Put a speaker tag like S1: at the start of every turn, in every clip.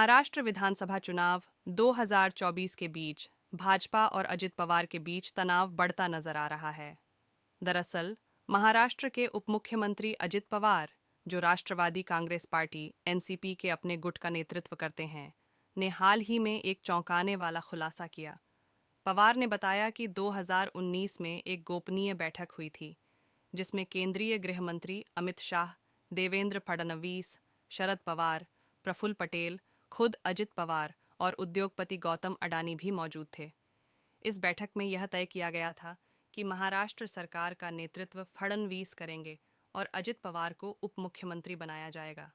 S1: महाराष्ट्र विधानसभा चुनाव 2024 के बीच भाजपा और अजित पवार के बीच तनाव बढ़ता नजर आ रहा है। दरअसल, महाराष्ट्र के उप मुख्यमंत्री अजित पवार, जो राष्ट्रवादी कांग्रेस पार्टी एनसीपी के अपने गुट का नेतृत्व करते हैं, ने हाल ही में एक चौंकाने वाला खुलासा किया। पवार ने बताया कि 2019 में एक गोपनीय बैठक हुई थी, जिसमें केंद्रीय गृह मंत्री अमित शाह, देवेंद्र फडणवीस, शरद पवार, प्रफुल्ल पटेल, खुद अजित पवार और उद्योगपति गौतम अडानी भी मौजूद थे। इस बैठक में यह तय किया गया था कि महाराष्ट्र सरकार का नेतृत्व फडणवीस करेंगे और अजित पवार को उप मुख्यमंत्री बनाया जाएगा।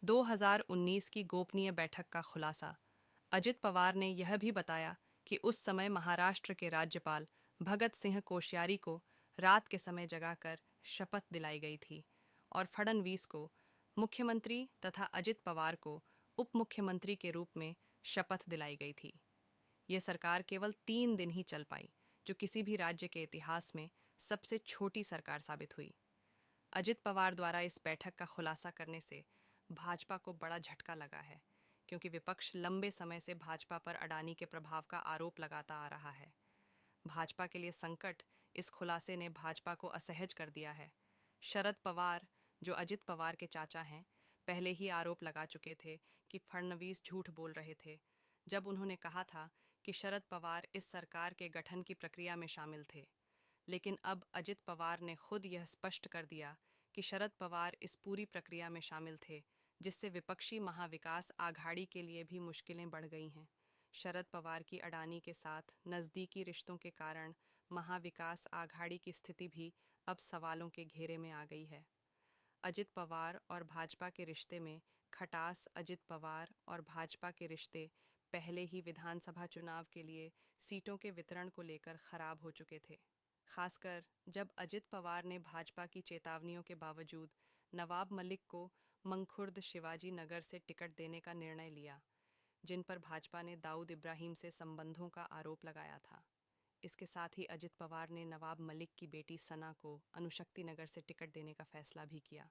S1: 2019 की गोपनीय बैठक का खुलासा। अजित पवार ने यह भी बताया कि उस समय महाराष्ट्र के राज्यपाल भगत सिंह कोश्यारी को रात के समय जगाकर शपथ दिलाई गई थी और फडणवीस को मुख्यमंत्री तथा अजित पवार को उप मुख्यमंत्री के रूप में शपथ दिलाई गई थी। ये सरकार केवल 3 दिन ही चल पाई, जो किसी भी राज्य के इतिहास में सबसे छोटी सरकार साबित हुई। अजित पवार द्वारा इस बैठक का खुलासा करने से भाजपा को बड़ा झटका लगा है, क्योंकि विपक्ष लंबे समय से भाजपा पर अडानी के प्रभाव का आरोप लगाता आ रहा है। भाजपा के लिए संकट इस खुलासे ने भाजपा को असहज कर दिया है। शरद पवार, जो अजित पवार के चाचा हैं, पहले ही आरोप लगा चुके थे कि फडणवीस झूठ बोल रहे थे, जब उन्होंने कहा था कि शरद पवार इस सरकार के गठन की प्रक्रिया में शामिल थे। लेकिन अब अजित पवार ने खुद यह स्पष्ट कर दिया कि शरद पवार इस पूरी प्रक्रिया में शामिल थे, जिससे विपक्षी महाविकास आघाड़ी के लिए भी मुश्किलें बढ़ गई हैं। शरद पवार की अडानी के साथ नज़दीकी रिश्तों के कारण महाविकास आघाड़ी की स्थिति भी अब सवालों के घेरे में आ गई है। अजित पवार और भाजपा के रिश्ते में खटास। अजित पवार और भाजपा के रिश्ते पहले ही विधानसभा चुनाव के लिए सीटों के वितरण को लेकर खराब हो चुके थे, खासकर जब अजित पवार ने भाजपा की चेतावनियों के बावजूद नवाब मलिक को मंखुर्द शिवाजी नगर से टिकट देने का निर्णय लिया, जिन पर भाजपा ने दाऊद इब्राहिम से संबंधों का आरोप लगाया था। इसके साथ ही अजित पवार ने नवाब मलिक की बेटी सना को अनुशक्ति नगर से टिकट देने का फैसला भी किया।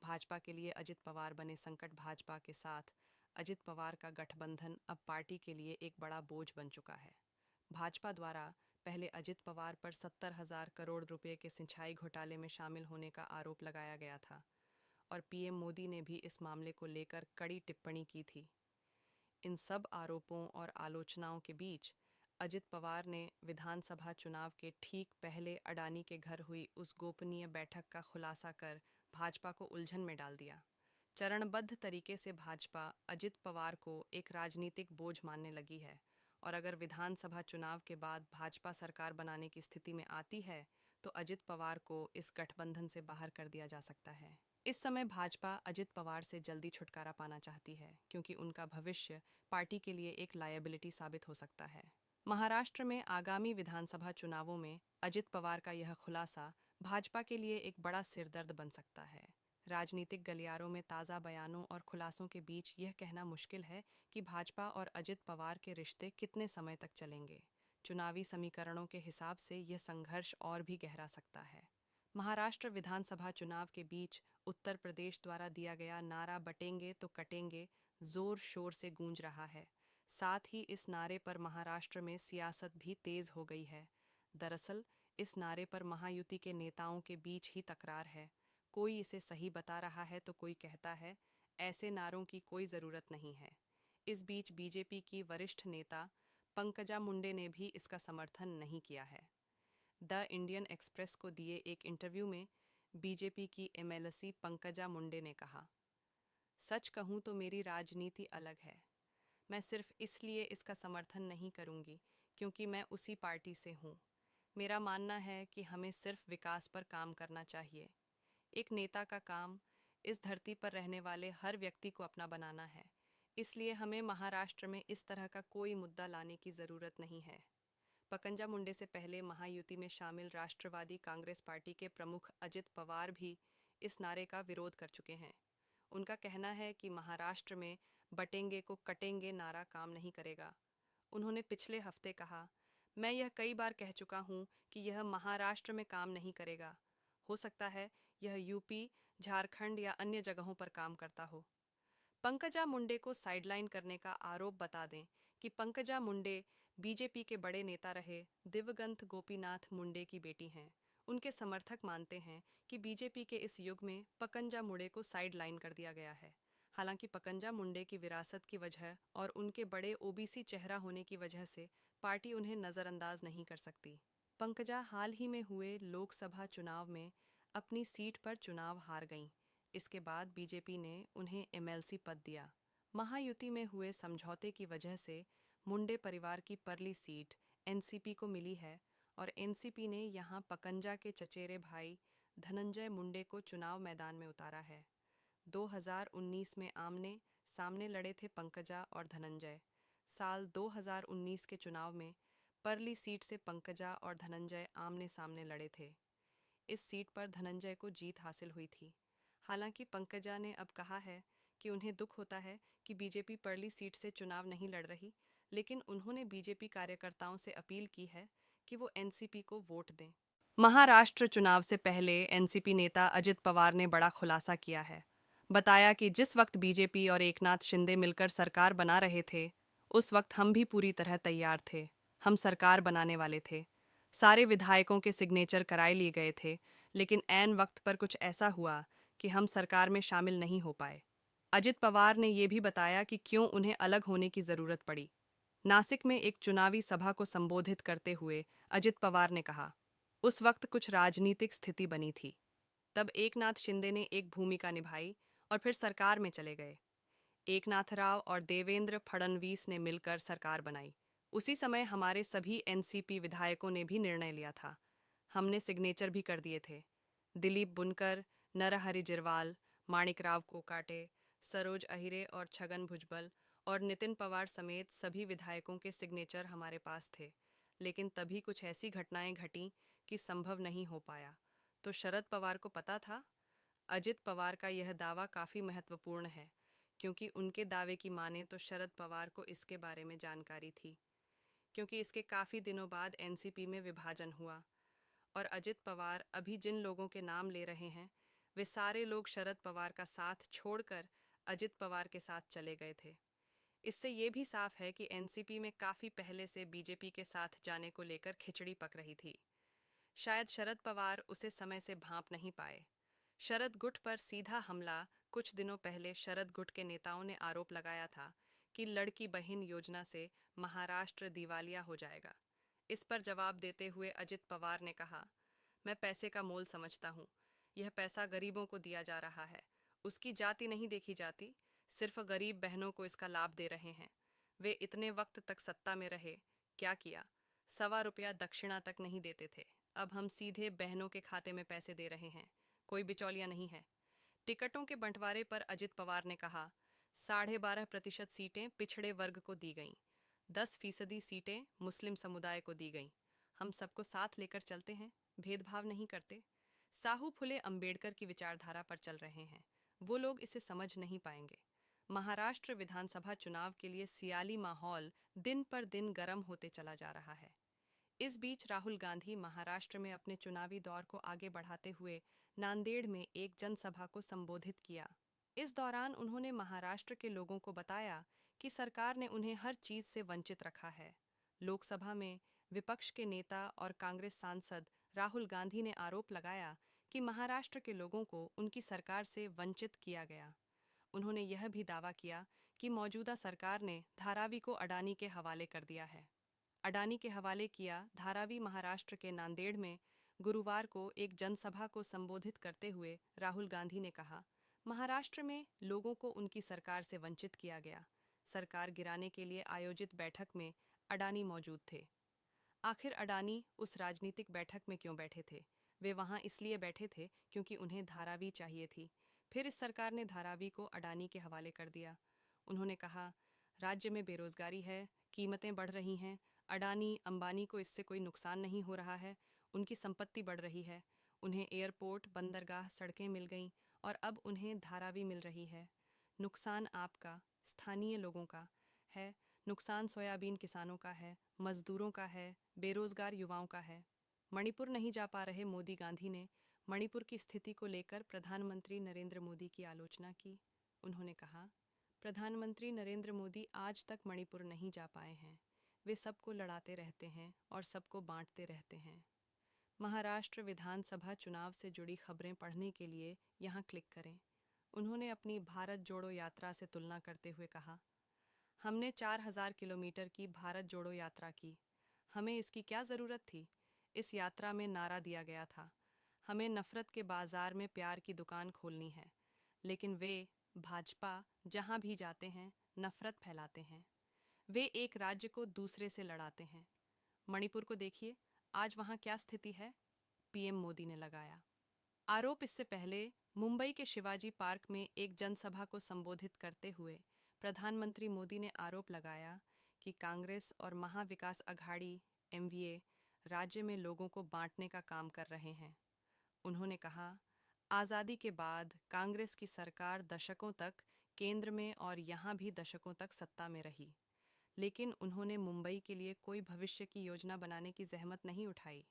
S1: भाजपा के लिए अजित पवार बने संकट। भाजपा के साथ अजित पवार का गठबंधन अब पार्टी के लिए एक बड़ा बोझ बन चुका है। भाजपा द्वारा पहले अजित पवार पर 70,000 करोड़ रुपए के सिंचाई घोटाले में शामिल होने का आरोप लगाया गया था और पीएम मोदी ने भी इस मामले को लेकर कड़ी टिप्पणी की थी। इन सब आरोपों और आलोचनाओं के बीच अजित पवार ने विधानसभा चुनाव के ठीक पहले अडानी के घर हुई उस गोपनीय बैठक का खुलासा कर भाजपा को उलझन में डाल दिया। चरणबद्ध तरीके से भाजपा अजित पवार को एक राजनीतिक बोझ मानने लगी है और अगर विधानसभा चुनाव के बाद भाजपा सरकार बनाने की स्थिति में आती है तो अजित पवार को इस गठबंधन से बाहर कर दिया जा सकता है। इस समय भाजपा अजित पवार से जल्दी छुटकारा पाना चाहती है, क्योंकि उनका भविष्य पार्टी के लिए एक लायबिलिटी साबित हो सकता है। महाराष्ट्र में आगामी विधानसभा चुनावों में अजित पवार का यह खुलासा भाजपा के लिए एक बड़ा सिरदर्द बन सकता है। राजनीतिक गलियारों में ताज़ा बयानों और खुलासों के बीच यह कहना मुश्किल है कि भाजपा और अजित पवार के रिश्ते कितने समय तक चलेंगे। चुनावी समीकरणों के हिसाब से यह संघर्ष और भी गहरा सकता है। महाराष्ट्र विधानसभा चुनाव के बीच उत्तर प्रदेश द्वारा दिया गया नारा बटेंगे तो कटेंगे जोर शोर से गूंज रहा है। साथ ही इस नारे पर महाराष्ट्र में सियासत भी तेज हो गई है। दरअसल इस नारे पर महायुति के नेताओं के बीच ही तकरार है। कोई इसे सही बता रहा है तो कोई कहता है ऐसे नारों की कोई ज़रूरत नहीं है। इस बीच बीजेपी की वरिष्ठ नेता पंकजा मुंडे ने भी इसका समर्थन नहीं किया है। द इंडियन एक्सप्रेस को दिए एक इंटरव्यू में बीजेपी की एमएलसी पंकजा मुंडे ने कहा, सच कहूँ तो मेरी राजनीति अलग है। मैं सिर्फ इसलिए इसका समर्थन नहीं करूँगी क्योंकि मैं उसी पार्टी से हूँ। मेरा मानना है कि हमें सिर्फ विकास पर काम करना चाहिए। एक नेता का काम इस धरती पर रहने वाले हर व्यक्ति को अपना बनाना है, इसलिए हमें महाराष्ट्र में इस तरह का कोई मुद्दा लाने की ज़रूरत नहीं है। पंकजा मुंडे से पहले महायुति में शामिल राष्ट्रवादी कांग्रेस पार्टी के प्रमुख अजित पवार भी इस नारे का विरोध कर चुके हैं। उनका कहना है कि महाराष्ट्र में बटेंगे को कटेंगे नारा काम नहीं करेगा। उन्होंने पिछले हफ्ते कहा, मैं यह कई बार कह चुका हूँ कि यह महाराष्ट्र में काम नहीं करेगा। हो सकता है यह यूपी, झारखंड या अन्य जगहों पर काम करता हो। पंकजा मुंडे को साइडलाइन करने का आरोप बता दें कि पंकजा मुंडे बीजेपी के बड़े नेता रहे दिवंगत गोपीनाथ मुंडे की बेटी हैं। उनके समर्थक मानते हैं कि बीजेपी के इस युग में पंकजा मुंडे को साइडलाइन कर दिया गया है। हालांकि पंकजा मुंडे की विरासत की वजह और उनके बड़े ओबीसी चेहरा होने की वजह से पार्टी उन्हें नज़रअंदाज नहीं कर सकती। पंकजा हाल ही में हुए लोकसभा चुनाव में अपनी सीट पर चुनाव हार गईं। इसके बाद बीजेपी ने उन्हें एमएलसी पद दिया। महायुति में हुए समझौते की वजह से मुंडे परिवार की परली सीट एनसीपी को मिली है और एनसीपी ने यहां पंकजा के चचेरे भाई धनंजय मुंडे को चुनाव मैदान में उतारा है। 2019 में आमने सामने लड़े थे पंकजा और धनंजय। साल 2019 के चुनाव में परली सीट से पंकजा और धनंजय आमने सामने लड़े थे। इस सीट पर धनंजय को जीत हासिल हुई थी। हालांकि पंकजा ने अब कहा है कि उन्हें दुख होता है कि बीजेपी परली सीट से चुनाव नहीं लड़ रही, लेकिन उन्होंने बीजेपी कार्यकर्ताओं से अपील की है कि वो एनसीपी को वोट दें। महाराष्ट्र चुनाव से पहले एनसीपी नेता अजित पवार ने बड़ा खुलासा किया है। बताया कि जिस वक्त बीजेपी और एकनाथ शिंदे मिलकर सरकार बना रहे थे, उस वक्त हम भी पूरी तरह तैयार थे। हम सरकार बनाने वाले थे। सारे विधायकों के सिग्नेचर कराए लिए गए थे, लेकिन ऐन वक्त पर कुछ ऐसा हुआ कि हम सरकार में शामिल नहीं हो पाए। अजित पवार ने यह भी बताया कि क्यों उन्हें अलग होने की जरूरत पड़ी। नासिक में एक चुनावी सभा को संबोधित करते हुए अजित पवार ने कहा, उस वक्त कुछ राजनीतिक स्थिति बनी थी। तब एकनाथ शिंदे ने एक भूमिका निभाई और फिर सरकार में चले गए। एकनाथ राव और देवेंद्र फडणवीस ने मिलकर सरकार बनाई। उसी समय हमारे सभी एनसीपी विधायकों ने भी निर्णय लिया था। हमने सिग्नेचर भी कर दिए थे। दिलीप बुनकर, नरहरि जिरवाल, माणिकराव कोकाटे, सरोज अहिरे और छगन भुजबल और नितिन पवार समेत सभी विधायकों के सिग्नेचर हमारे पास थे। लेकिन तभी कुछ ऐसी घटनाएं घटीं कि संभव नहीं हो पाया। तो शरद पवार को पता था? अजित पवार का यह दावा काफ़ी महत्वपूर्ण है, क्योंकि उनके दावे की माने तो शरद पवार को इसके बारे में जानकारी थी, क्योंकि इसके काफ़ी दिनों बाद एनसीपी में विभाजन हुआ और अजित पवार अभी जिन लोगों के नाम ले रहे हैं, वे सारे लोग शरद पवार का साथ छोड़कर अजित पवार के साथ चले गए थे। इससे ये भी साफ है कि एनसीपी में काफ़ी पहले से बीजेपी के साथ जाने को लेकर खिचड़ी पक रही थी। शायद शरद पवार उसे समय से भांप नहीं पाए। शरद गुट पर सीधा हमला। कुछ दिनों पहले शरद गुट के नेताओं ने आरोप लगाया था कि लड़की बहन योजना से महाराष्ट्र दिवालिया हो जाएगा। इस पर जवाब देते हुए अजित पवार ने कहा, मैं पैसे का मोल समझता हूँ। यह पैसा गरीबों को दिया जा रहा है। उसकी जाति नहीं देखी जाती। सिर्फ गरीब बहनों को इसका लाभ दे रहे हैं। वे इतने वक्त तक सत्ता में रहे, क्या किया? ₹1.25 दक्षिणा तक नहीं देते थे। अब हम सीधे बहनों के खाते में पैसे दे रहे हैं। कोई बिचौलिया नहीं है। टिकटों के बंटवारे पर अजित पवार ने कहा, 12.5% सीटें पिछड़े वर्ग को दी गईं, 10% सीटें मुस्लिम समुदाय को दी गईं। हम सबको साथ लेकर चलते हैं, भेदभाव नहीं करते। साहू फुले अंबेडकर की विचारधारा पर चल रहे हैं। वो लोग इसे समझ नहीं पाएंगे। महाराष्ट्र विधानसभा चुनाव के लिए सियाली माहौल दिन पर दिन गर्म होते चला जा रहा है। इस बीच राहुल गांधी महाराष्ट्र में अपने चुनावी दौर को आगे बढ़ाते हुए नांदेड़ में एक जनसभा को संबोधित किया। इस दौरान उन्होंने महाराष्ट्र के लोगों को बताया कि सरकार ने उन्हें हर चीज से वंचित रखा है। लोकसभा में विपक्ष के नेता और कांग्रेस सांसद राहुल गांधी ने आरोप लगाया कि महाराष्ट्र के लोगों को उनकी सरकार से वंचित किया गया। उन्होंने यह भी दावा किया कि मौजूदा सरकार ने धारावी को अडानी के हवाले कर दिया है। अडानी के हवाले किया। धारावी महाराष्ट्र के नांदेड़ में गुरुवार को एक जनसभा को संबोधित करते हुए राहुल गांधी ने कहा, महाराष्ट्र में लोगों को उनकी सरकार से वंचित किया गया। सरकार गिराने के लिए आयोजित बैठक में अडानी मौजूद थे। आखिर अडानी उस राजनीतिक बैठक में क्यों बैठे थे? वे वहां इसलिए बैठे थे क्योंकि उन्हें धारावी चाहिए थी। फिर इस सरकार ने धारावी को अडानी के हवाले कर दिया। उन्होंने कहा, राज्य में बेरोजगारी है, कीमतें बढ़ रही हैं। अडानी अंबानी को इससे कोई नुकसान नहीं हो रहा है। उनकी संपत्ति बढ़ रही है। उन्हें एयरपोर्ट, बंदरगाह, सड़कें मिल गईं और अब उन्हें धारावी मिल रही है। नुकसान आपका, स्थानीय लोगों का है। नुकसान सोयाबीन किसानों का है, मजदूरों का है, बेरोजगार युवाओं का है। मणिपुर नहीं जा पा रहे मोदी। गांधी ने मणिपुर की स्थिति को लेकर प्रधानमंत्री नरेंद्र मोदी की आलोचना की। उन्होंने कहा, प्रधानमंत्री नरेंद्र मोदी आज तक मणिपुर नहीं जा पाए हैं। वे सबको लड़ाते रहते हैं और सबको बांटते रहते हैं। महाराष्ट्र विधानसभा चुनाव से जुड़ी खबरें पढ़ने के लिए यहाँ क्लिक करें। उन्होंने अपनी भारत जोड़ो यात्रा से तुलना करते हुए कहा, हमने 4000 किलोमीटर की भारत जोड़ो यात्रा की। हमें इसकी क्या ज़रूरत थी? इस यात्रा में नारा दिया गया था, हमें नफरत के बाजार में प्यार की दुकान खोलनी है। लेकिन वे, भाजपा, जहां भी जाते हैं नफरत फैलाते हैं। वे एक राज्य को दूसरे से लड़ाते हैं। मणिपुर को देखिए, आज वहां क्या स्थिति है? पीएम मोदी ने लगाया आरोप। इससे पहले मुंबई के शिवाजी पार्क में एक जनसभा को संबोधित करते हुए प्रधानमंत्री मोदी ने आरोप लगाया कि कांग्रेस और महाविकास अघाड़ी एमवीए राज्य में लोगों को बांटने का काम कर रहे हैं। उन्होंने कहा, आज़ादी के बाद कांग्रेस की सरकार दशकों तक केंद्र में और यहाँ भी दशकों तक सत्ता में रही, लेकिन उन्होंने मुंबई के लिए कोई भविष्य की योजना बनाने की जहमत नहीं उठाई।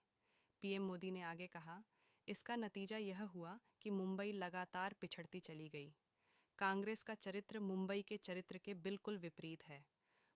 S1: पीएम मोदी ने आगे कहा, इसका नतीजा यह हुआ कि मुंबई लगातार पिछड़ती चली गई। कांग्रेस का चरित्र मुंबई के चरित्र के बिल्कुल विपरीत है।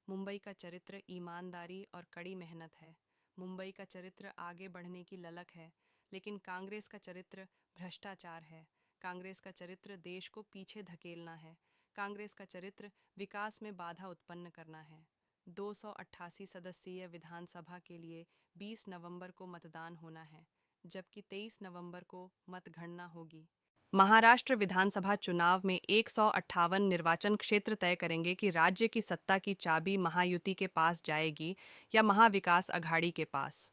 S1: मुंबई का चरित्र ईमानदारी और कड़ी मेहनत है। मुंबई का चरित्र आगे बढ़ने की ललक है, लेकिन कांग्रेस का चरित्र भ्रष्टाचार है। कांग्रेस का चरित्र देश को पीछे धकेलना है। कांग्रेस का चरित्र विकास में बाधा उत्पन्न करना है। 288 सदस्यीय विधानसभा के लिए 20 नवंबर को मतदान होना है, जबकि 23 नवंबर को मतगणना होगी। महाराष्ट्र विधानसभा चुनाव में 158 निर्वाचन क्षेत्र तय करेंगे कि राज्य की सत्ता की चाबी महायुति के पास जाएगी या महाविकास अघाड़ी के पास।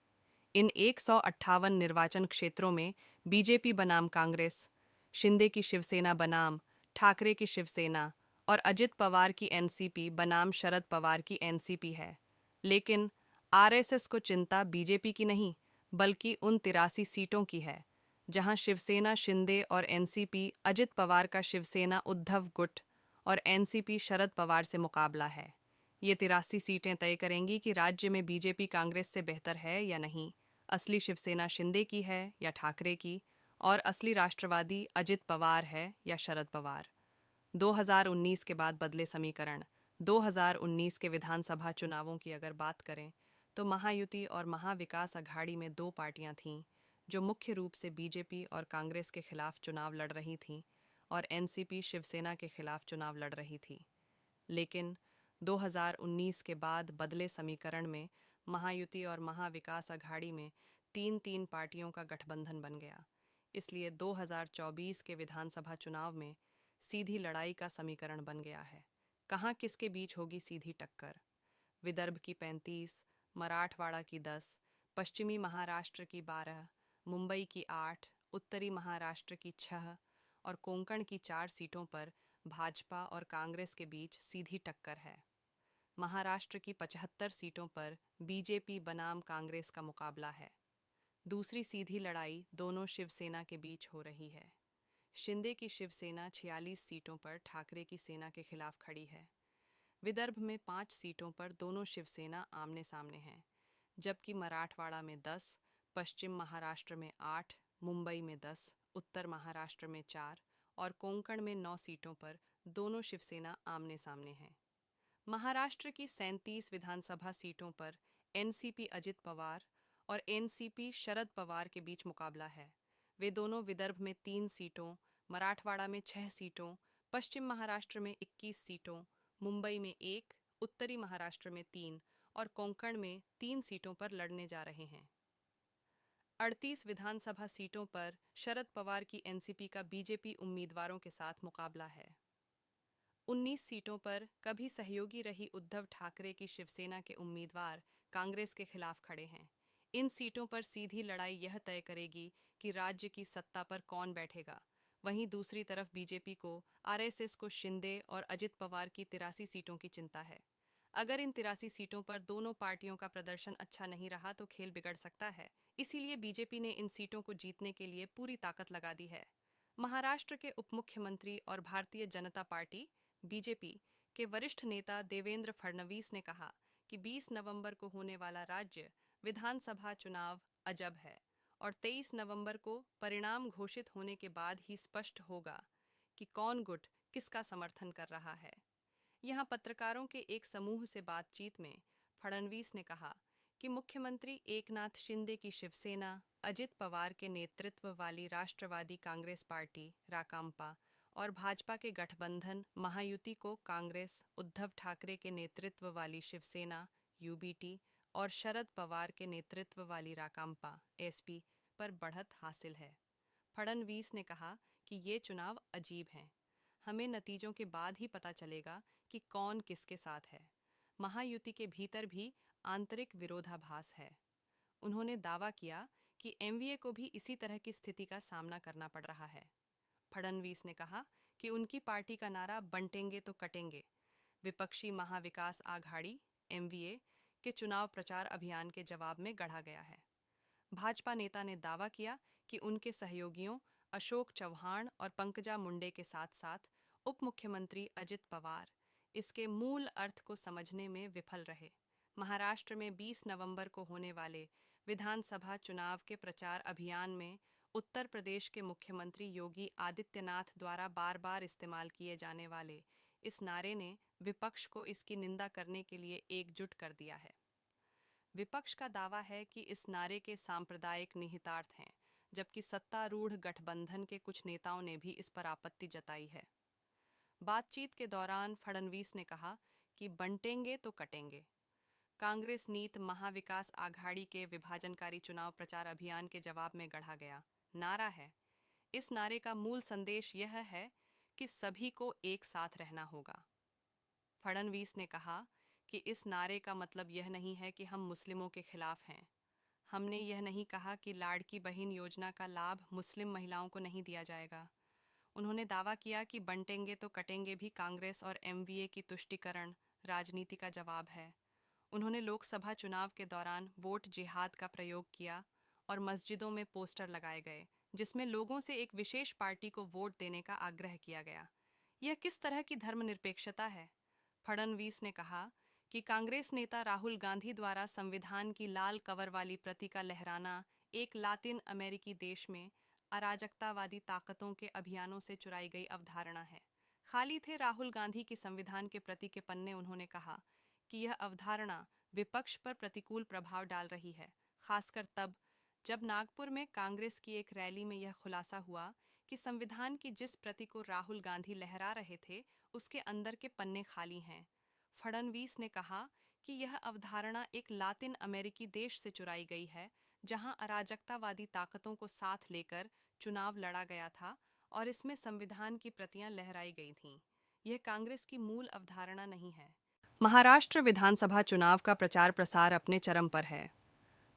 S1: इन 158 निर्वाचन क्षेत्रों में बीजेपी बनाम कांग्रेस, शिंदे की शिवसेना बनाम ठाकरे की शिवसेना और अजित पवार की एनसीपी बनाम शरद पवार की एनसीपी है। लेकिन आरएसएस को चिंता बीजेपी की नहीं, बल्कि उन 83 सीटों की है जहां शिवसेना शिंदे और एनसीपी अजित पवार का शिवसेना उद्धव गुट और एनसीपी शरद पवार से मुकाबला है। ये 83 सीटें तय करेंगी कि राज्य में बीजेपी कांग्रेस से बेहतर है या नहीं, असली शिवसेना शिंदे की है या ठाकरे की, और असली राष्ट्रवादी अजित पवार है या शरद पवार। 2019 के बाद बदले समीकरण। 2019 के विधानसभा चुनावों की अगर बात करें तो महायुति और महाविकास अघाड़ी में दो पार्टियां थीं जो मुख्य रूप से बीजेपी और कांग्रेस के खिलाफ चुनाव लड़ रही थीं, और एनसीपी शिवसेना के खिलाफ चुनाव लड़ रही थी। लेकिन 2019 के बाद बदले समीकरण में महायुति और महाविकास अघाड़ी में तीन तीन पार्टियों का गठबंधन बन गया। इसलिए 2024 के विधानसभा चुनाव में सीधी लड़ाई का समीकरण बन गया है। कहाँ किसके बीच होगी सीधी टक्कर? विदर्भ की 35, मराठवाड़ा की 10, पश्चिमी महाराष्ट्र की 12, मुंबई की 8, उत्तरी महाराष्ट्र की 6 और कोंकण की 4 सीटों पर भाजपा और कांग्रेस के बीच सीधी टक्कर है। महाराष्ट्र की 75 सीटों पर बीजेपी बनाम कांग्रेस का मुकाबला है। दूसरी सीधी लड़ाई दोनों शिवसेना के बीच हो रही है। शिंदे की शिवसेना 46 सीटों पर ठाकरे की सेना के खिलाफ खड़ी है। विदर्भ में 5 सीटों पर दोनों शिवसेना आमने सामने हैं, जबकि मराठवाड़ा में 10, पश्चिम महाराष्ट्र में 8, मुंबई में 10, उत्तर महाराष्ट्र में 4 और कोंकण में 9 सीटों पर दोनों शिवसेना आमने सामने हैं। महाराष्ट्र की 37 विधानसभा सीटों पर एनसीपी अजित पवार और एनसीपी शरद पवार के बीच मुकाबला है। वे दोनों विदर्भ में 3 सीटों, मराठवाड़ा में 6 सीटों, पश्चिम महाराष्ट्र में 21 सीटों, मुंबई में 1, उत्तरी महाराष्ट्र में 3 और कोंकण में 3 सीटों पर लड़ने जा रहे हैं। 38 विधानसभा सीटों पर शरद पवार की एनसीपी का बीजेपी उम्मीदवारों के साथ मुकाबला है। 19 सीटों पर कभी सहयोगी रही उद्धव ठाकरे की शिवसेना के उम्मीदवार कांग्रेस के खिलाफ खड़े हैं। इन सीटों पर सीधी लड़ाई यह तय करेगी कि राज्य की सत्ता पर कौन बैठेगा। वहीं दूसरी तरफ बीजेपी को, आरएसएस को शिंदे और अजित पवार की 83 सीटों की चिंता है। अगर इन 83 सीटों पर दोनों पार्टियों का प्रदर्शन अच्छा नहीं रहा तो खेल बिगड़ सकता है। इसीलिए बीजेपी ने इन सीटों को जीतने के लिए पूरी ताकत लगा दी है। महाराष्ट्र के उप मुख्यमंत्री और भारतीय जनता पार्टी बीजेपी के वरिष्ठ नेता देवेंद्र फडणवीस ने कहा कि 20 नवंबर को होने वाला राज्य विधानसभा चुनाव अजब है और 23 नवंबर को परिणाम घोषित होने के बाद ही स्पष्ट होगा कि कौन गुट किसका समर्थन कर रहा है। यहाँ पत्रकारों के एक समूह से बातचीत में फडणवीस ने कहा कि मुख्यमंत्री एकनाथ शिंदे की शिवसेना अजित पवार के नेतृत्व वाली राष्ट्रवादी कांग्रेस पार्टी राकांपा और भाजपा के गठबंधन महायुति को कांग्रेस उद्धव ठाकरे के नेतृत्व वाली शिवसेना यूबीटी और शरद पवार के नेतृत्व वाली राकांपा एसपी पर बढ़त हासिल है। फडणवीस ने कहा कि ये चुनाव अजीब हैं। हमें नतीजों के बाद ही पता चलेगा कि कौन किसके साथ है। महायुति के भीतर भी आंतरिक विरोधाभास है। उन्होंने दावा किया कि एमवीए को भी इसी तरह की स्थिति का सामना करना पड़ रहा है। फडणवीस ने कहा कि उनकी पार्टी का नारा बंटेंगे तो कटेंगे विपक्षी महाविकास आघाड़ी एमवीए के चुनाव प्रचार अभियान के जवाब में गढ़ा गया है। भाजपा नेता ने दावा किया कि उनके सहयोगियों अशोक चव्हाण और पंकजा मुंडे के साथ साथ उप मुख्यमंत्री अजित पवार इसके मूल अर्थ को समझने में विफल रहे। महाराष्ट्र में 20 नवंबर को होने वाले विधानसभा चुनाव के प्रचार अभियान में उत्तर प्रदेश के मुख्यमंत्री योगी आदित्यनाथ द्वारा बार बार इस्तेमाल किए जाने वाले इस नारे ने विपक्ष को इसकी निंदा करने के लिए एकजुट कर दिया है। विपक्ष का दावा है कि इस नारे के सांप्रदायिक निहितार्थ हैं, जबकि सत्तारूढ़ गठबंधन के कुछ नेताओं ने भी इस पर आपत्ति जताई है। बातचीत के दौरान फडणवीस ने कहा कि बंटेंगे तो कटेंगे कांग्रेस नीत महाविकास आघाड़ी के विभाजनकारी चुनाव प्रचार अभियान के जवाब में गढ़ा गया नारा है। इस नारे का मूल संदेश यह है कि सभी को एक साथ रहना होगा। फडणवीस ने कहा कि इस नारे का मतलब यह नहीं है कि हम मुस्लिमों के खिलाफ हैं। हमने यह नहीं कहा कि लाड़की बहन योजना का लाभ मुस्लिम महिलाओं को नहीं दिया जाएगा। उन्होंने दावा किया कि बंटेंगे तो कटेंगे भी कांग्रेस और एमवीए की तुष्टीकरण राजनीति का जवाब है। उन्होंने लोकसभा चुनाव के दौरान वोट जिहाद का प्रयोग किया और मस्जिदों में पोस्टर लगाए गए जिसमें लोगों से एक विशेष पार्टी को वोट देने का आग्रह किया गया। यह किस तरह की धर्मनिरपेक्षता है? फडणवीस ने कहा कि कांग्रेस नेता राहुल गांधी द्वारा संविधान की लाल कवर वाली प्रति का लहराना एक लातिन अमेरिकी देश में अराजकतावादी ताकतों के अभियानों से चुराई गई अवधारणा है। खाली थे राहुल गांधी की संविधान के प्रति के पन्ने। उन्होंने कहा कि यह अवधारणा विपक्ष पर प्रतिकूल प्रभाव डाल रही है, खासकर तब जब नागपुर में कांग्रेस की एक रैली में यह खुलासा हुआ कि संविधान की जिस प्रति को राहुल गांधी लहरा रहे थे उसके अंदर के पन्ने खाली हैं। फडणवीस ने कहा कि यह अवधारणा एक लातिन अमेरिकी देश से चुराई गई है जहां अराजकतावादी ताकतों को साथ लेकर चुनाव लड़ा गया था और इसमें संविधान की प्रतियां लहराई गई थीं। यह कांग्रेस की मूल अवधारणा नहीं है। महाराष्ट्र विधानसभा चुनाव का प्रचार प्रसार अपने चरम पर है।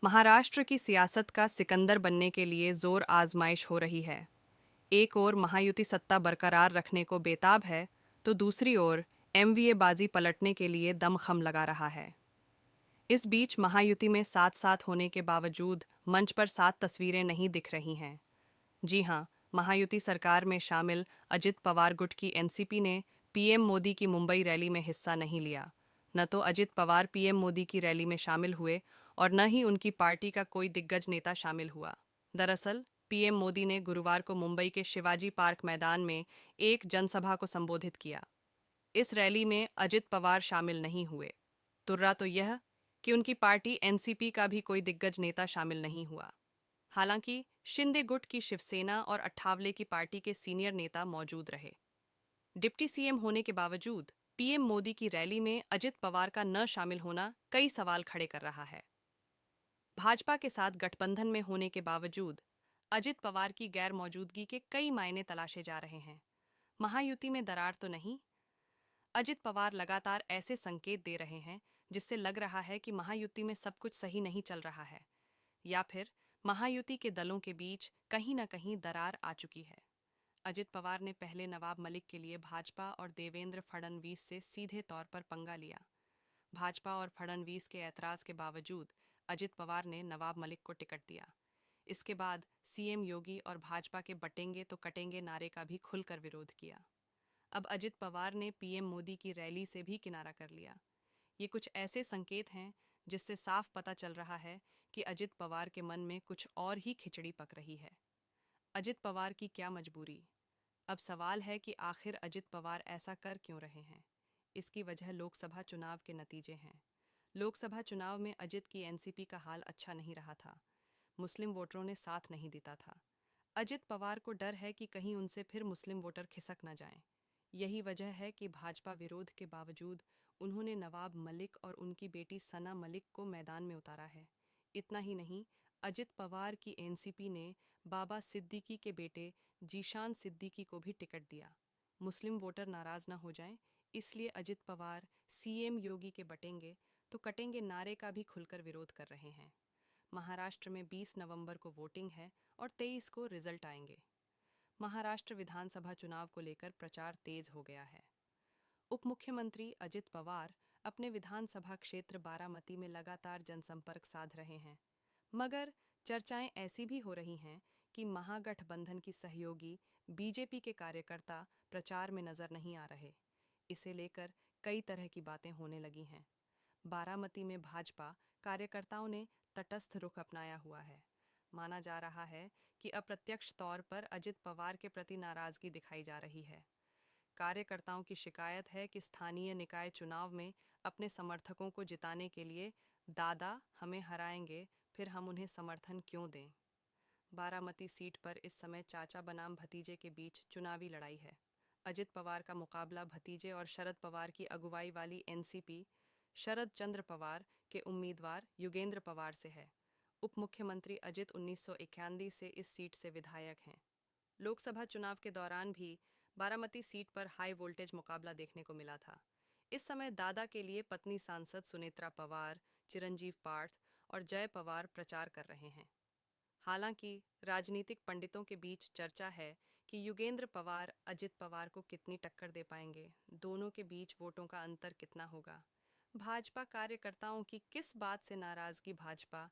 S1: महाराष्ट्र की सियासत का सिकंदर बनने के लिए जोर आजमाइश हो रही है। एक ओर महायुति सत्ता बरकरार रखने को बेताब है तो दूसरी ओर एमवीए बाजी पलटने के लिए दमखम लगा रहा है। इस बीच महायुति में साथ साथ होने के बावजूद मंच पर 7 तस्वीरें नहीं दिख रही हैं। जी हां, महायुति सरकार में शामिल अजित पवार गुट की एनसीपी ने पीएम मोदी की मुंबई रैली में हिस्सा नहीं लिया। न तो अजित पवार पीएम मोदी की रैली में शामिल हुए और न ही उनकी पार्टी का कोई दिग्गज नेता शामिल हुआ। दरअसल पीएम मोदी ने गुरुवार को मुंबई के शिवाजी पार्क मैदान में एक जनसभा को संबोधित किया। इस रैली में अजित पवार शामिल नहीं हुए। तुर्रा तो यह कि उनकी पार्टी एनसीपी का भी कोई दिग्गज नेता शामिल नहीं हुआ। हालांकि शिंदे गुट की शिवसेना और अट्ठावले की पार्टी के सीनियर नेता मौजूद रहे। डिप्टी सीएम होने के बावजूद पीएम मोदी की रैली में अजित पवार का न शामिल होना कई सवाल खड़े कर रहा है। भाजपा के साथ गठबंधन में होने के बावजूद अजित पवार की गैर मौजूदगी के कई मायने तलाशे जा रहे हैं। महायुति में दरार तो नहीं? अजित पवार लगातार ऐसे संकेत दे रहे हैं जिससे लग रहा है कि महायुति में सब कुछ सही नहीं चल रहा है, या फिर महायुति के दलों के बीच कहीं न कहीं दरार आ चुकी है। अजित पवार ने पहले नवाब मलिक के लिए भाजपा और देवेंद्र फडणवीस से सीधे तौर पर पंगा लिया। भाजपा और फडणवीस के ऐतराज के बावजूद अजित पवार ने नवाब मलिक को टिकट दिया। इसके बाद सीएम योगी और भाजपा के बटेंगे तो कटेंगे नारे का भी खुलकर विरोध किया। अब अजित पवार ने पीएम मोदी की रैली से भी किनारा कर लिया। ये कुछ ऐसे संकेत हैं जिससे साफ पता चल रहा है कि अजित पवार के मन में कुछ और ही खिचड़ी पक रही है। अजित पवार की क्या मजबूरी? अब सवाल है कि आखिर अजित पवार ऐसा कर क्यों रहे हैं? इसकी वजह लोकसभा चुनाव के नतीजे हैं। लोकसभा चुनाव में अजित की एनसीपी का हाल अच्छा नहीं रहा था। मुस्लिम वोटरों ने साथ नहीं देता था। अजित पवार को डर है कि कहीं उनसे फिर मुस्लिम वोटर खिसक न जाएं। यही वजह है कि भाजपा विरोध के बावजूद उन्होंने नवाब मलिक और उनकी बेटी सना मलिक को मैदान में उतारा है। इतना ही नहीं, अजित पवार की एनसीपी ने बाबा सिद्दीकी के बेटे जीशान सिद्दीकी को भी टिकट दिया। मुस्लिम वोटर नाराज न हो जाएं, इसलिए अजित पवार सीएम योगी के बटेंगे तो कटेंगे नारे का भी खुलकर विरोध कर रहे हैं। महाराष्ट्र में 20 नवंबर को वोटिंग है और 23 को रिजल्ट आएंगे। महाराष्ट्र विधानसभा चुनाव को लेकर प्रचार तेज हो गया है। उप मुख्यमंत्री अजित पवार अपने विधानसभा क्षेत्र बारामती में लगातार जनसंपर्क साध रहे हैं, मगर चर्चाएं ऐसी भी हो रही हैं कि महागठबंधन की सहयोगी बीजेपी के कार्यकर्ता प्रचार में नजर नहीं आ रहे। इसे लेकर कई तरह की बातें होने लगी हैं। बारामती में भाजपा कार्यकर्ताओं ने तटस्थ रुख अपनाया हुआ है। माना जा रहा है कि अप्रत्यक्ष तौर पर अजित पवार के प्रति नाराजगी दिखाई जा रही है। कार्यकर्ताओं की शिकायत है कि स्थानीय निकाय चुनाव में अपने समर्थकों को जिताने के लिए दादा हमें हराएंगे, फिर हम उन्हें समर्थन क्यों दें। बारामती सीट पर इस समय चाचा बनाम भतीजे के बीच चुनावी लड़ाई है। अजित पवार का मुकाबला भतीजे और शरद पवार की अगुवाई वाली एनसीपी शरद चंद्र पवार के उम्मीदवार युगेंद्र पवार से है। उप मुख्यमंत्री अजित 1991 से इस सीट से विधायक हैं। लोकसभा चुनाव के दौरान भी बारामती सीट पर हाई वोल्टेज मुकाबला देखने को मिला था। इस समय दादा के लिए पत्नी सांसद सुनेत्रा पवार, चिरंजीव पार्थ और जय पवार प्रचार कर रहे हैं। हालांकि राजनीतिक पंडितों के बीच चर्चा है कि युगेंद्र पवार अजित पवार को कितनी टक्कर दे पाएंगे, दोनों के बीच वोटों का अंतर कितना होगा। भाजपा कार्यकर्ताओं की किस बात से नाराजगी। भाजपा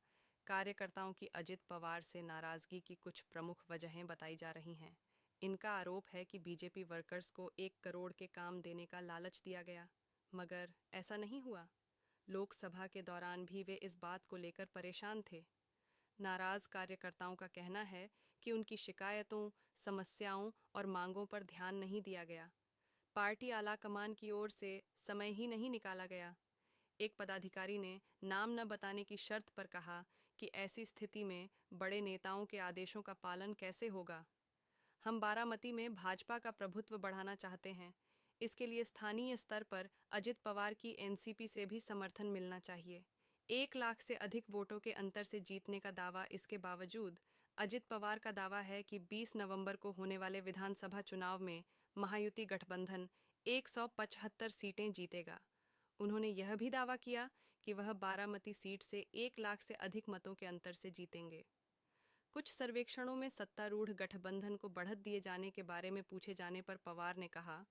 S1: कार्यकर्ताओं की अजित पवार से नाराजगी की कुछ प्रमुख वजहें बताई जा रही हैं। इनका आरोप है कि बीजेपी वर्कर्स को 1 करोड़ के काम देने का लालच दिया गया, मगर ऐसा नहीं हुआ। लोकसभा के दौरान भी वे इस बात को लेकर परेशान थे। नाराज कार्यकर्ताओं का कहना है कि उनकी शिकायतों, समस्याओं और मांगों पर ध्यान नहीं दिया गया। पार्टी आलाकमान की ओर से समय ही नहीं निकाला गया। एक पदाधिकारी ने नाम न बताने की शर्त पर कहा कि ऐसी स्थिति में बड़े नेताओं के आदेशों का पालन कैसे होगा। हम बारामती में भाजपा का प्रभुत्व बढ़ाना चाहते हैं। इसके लिए स्थानीय स्तर पर अजित पवार की एनसीपी से भी समर्थन मिलना चाहिए। 1 लाख से अधिक वोटों के अंतर से जीतने का दावा इसके बावजूद अजित पवार का दावा है कि 20 नवंबर को होने वाले विधानसभा चुनाव में महायुति गठबंधन 175 सीटें जीतेगा। उन्होंने यह भी दावा किया कि वह बारामती सीट से 1 लाख से अधिक मतों के अंतर से जीतेंगे। कुछ सर्वेक्षणों में सत्तारूढ़ गठबंधन को बढ़त दिए जाने के बारे में पूछे जाने पर पवार ने कहा,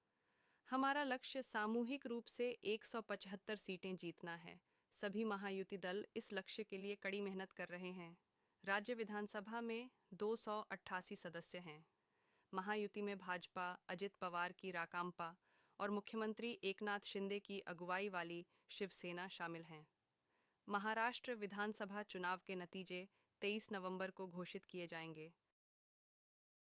S1: हमारा लक्ष्य सामूहिक रूप से 175 सीटें जीतना है। सभी महायुति दल इस लक्ष्य के लिए कड़ी मेहनत कर रहे हैं। राज्य विधानसभा में 288 सदस्य हैं। महायुति में भाजपा, अजित पवार की राकांपा और मुख्यमंत्री एकनाथ शिंदे की अगुवाई वाली शिवसेना शामिल हैं। महाराष्ट्र विधानसभा चुनाव के नतीजे 23 नवंबर को घोषित किए जाएंगे।